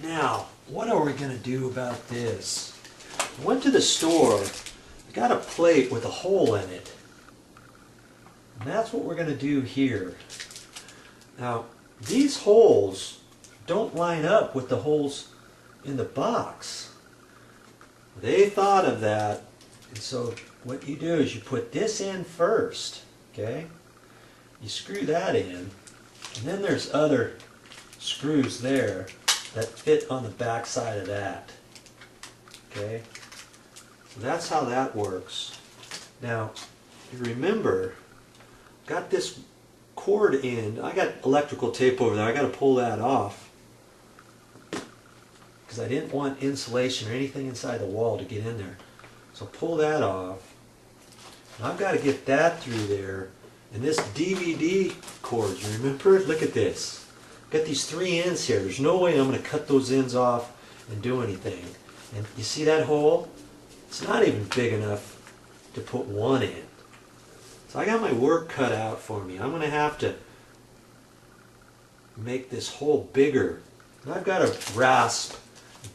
Now, what are we going to do about this? I went to the store, I got a plate with a hole in it. And that's what we're going to do here. Now, these holes don't line up with the holes in the box. They thought of that, and so what you do is you put this in first, okay? You screw that in, and then there's other screws there that fit on the back side of that, okay? So that's how that works. Now, you remember, got this cord end. I got electrical tape over there. I got to pull that off because I didn't want insulation or anything inside the wall to get in there. So pull that off. And I've got to get that through there. And this DVD cord, you remember? Look at this. Got these 3 ends here. There's no way I'm going to cut those ends off and do anything. And you see that hole? It's not even big enough to put one in. So I got my work cut out for me. I'm going to have to make this hole bigger. And I've got a rasp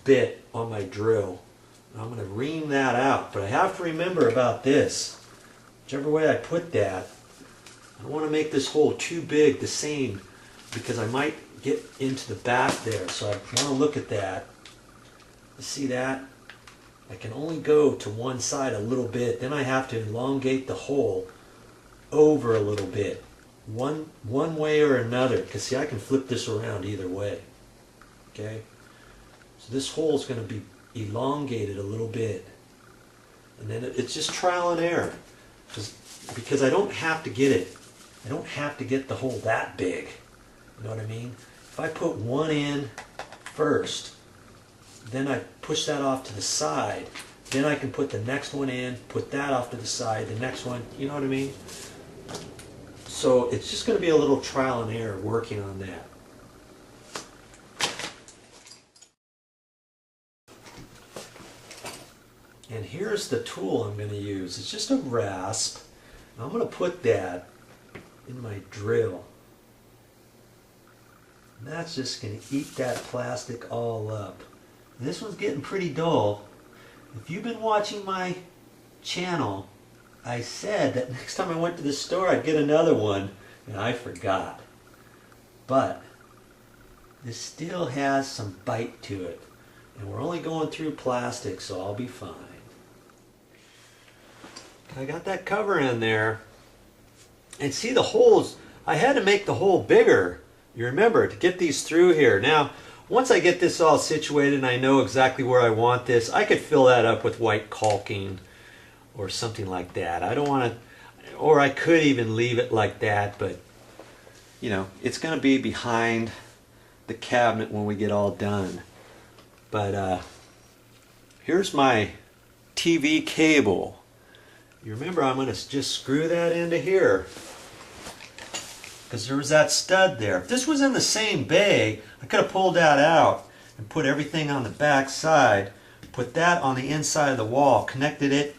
bit on my drill. I'm going to ream that out. But I have to remember about this. Whichever way I put that, I don't want to make this hole too big the same because I might get into the back there. So I want to look at that. You see that? I can only go to one side a little bit. Then I have to elongate the hole over a little bit, one way or another, because see, I can flip this around either way. Okay, so this hole is going to be elongated a little bit, and then it's just trial and error, because I don't have to get it. I don't have to get the hole that big. You know what I mean? If I put one in first, then I push that off to the side. Then I can put the next one in, put that off to the side, the next one. You know what I mean? So it's just going to be a little trial and error working on that. And here's the tool I'm going to use. It's just a rasp. I'm going to put that in my drill. And that's just going to eat that plastic all up. And this one's getting pretty dull. If you've been watching my channel, I said that next time I went to the store I'd get another one, and I forgot. But this still has some bite to it, and we're only going through plastic, so I'll be fine. I got that cover in there, and see the holes. I had to make the hole bigger, you remember, to get these through here. Now, once I get this all situated and I know exactly where I want this, I could fill that up with white caulking or something like that. I don't want to, or I could even leave it like that, but you know, it's going to be behind the cabinet when we get all done. But here's my TV cable. You remember, I'm going to just screw that into here because there was that stud there. If this was in the same bag, I could have pulled that out and put everything on the back side, put that on the inside of the wall, connected it,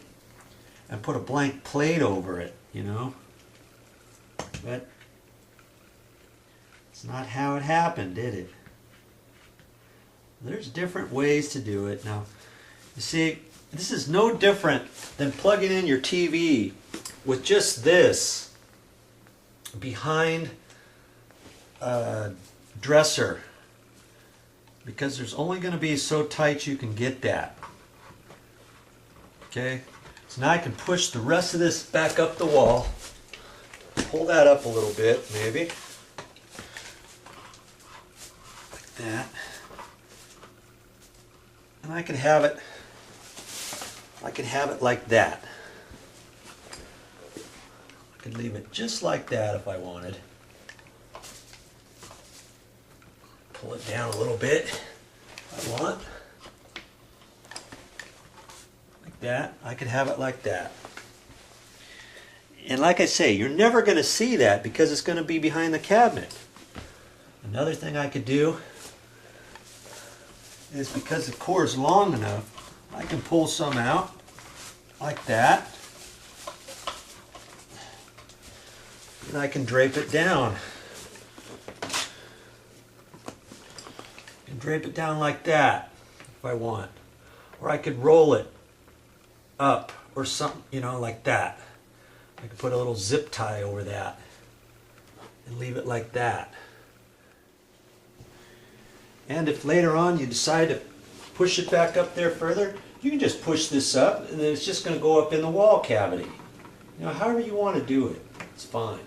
and put a blank plate over it, you know. But it's not how it happened, did it? There's different ways to do it. Now, you see, this is no different than plugging in your TV with just this behind a dresser, because there's only going to be so tight you can get that. Okay? So now I can push the rest of this back up the wall. Pull that up a little bit, maybe. Like that. And I can have it like that. I could leave it just like that if I wanted. Pull it down a little bit if I want. Like that. I could have it like that. And like I say, you're never going to see that because it's going to be behind the cabinet. Another thing I could do is, because the cord is long enough, I can pull some out like that. And I can drape it down. drape it down like that if I want. Or I could roll it up or something, you know, like that. I could put a little zip tie over that and leave it like that. And if later on you decide to push it back up there further, you can just push this up and then it's just going to go up in the wall cavity. You know, however you want to do it, it's fine.